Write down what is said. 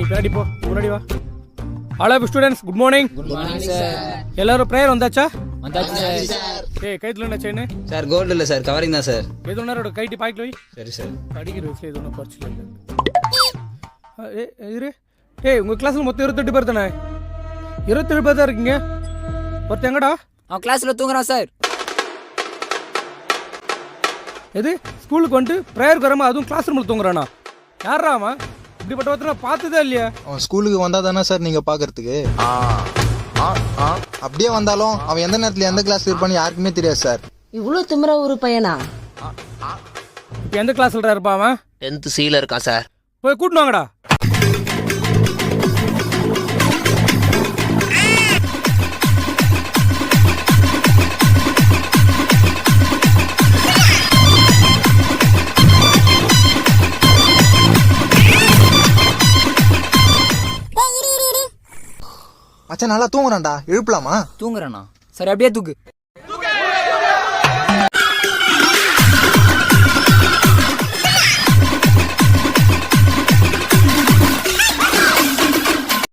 பின்னாடி போ, முன்னாடி வா. Hello students, good morning. Good morning sir. எல்லாரும் ப்ரேயர் வந்தாச்சா? வந்தாச்சு சார். ஏய், கைத்துல என்ன செயின்? சார் கோல்டு இல்லை சார், கவரிங் தான் சார். எது ஒன்றோட கைட்டி பாய்க்கு போய். சரி சார். படிக்கிற வயசுல எது ஒன்றும் குறைச்சில இல்லை. இரு. ஏய், உங்கள் கிளாஸில் மொத்தம் 28 பேர் தானே? 27 பேர் தான் இருக்கீங்க. ஒருத்தன் எங்கடா? அவன் கிளாஸ்ல தூங்குறான் சார். எது ஸ்கூலுக்கு வந்துட்டு ப்ரேயருக்கு வராமல் அதுவும் கிளாஸ் ரூமில் தூங்குறானா? யாரா அவன்? இப்படிப்பட்ட ஒருத்தனை பார்த்ததே இல்லையா? அவன் ஸ்கூலுக்கு வந்தா தானே சார் நீங்க பாக்குறதுக்கு. அப்படியே வந்தாலும் அவன் எந்த நேரத்துல எந்த கிளாஸ் இருப்பான்னு யாருக்குமே தெரியாது சார். இவ்வளவு திமிரா ஒரு பையனா? இப்போ எந்த கிளாஸ்ல இருப்பான் அவன்? 10th Cல இருக்கான் சார். போய் கூட்டினு வாங்கடா. மச்சான் நல்லா தூங்குறான்டா, எழுப்பலாமா? தூங்குறானா? சரி அப்படியே தூக்கு.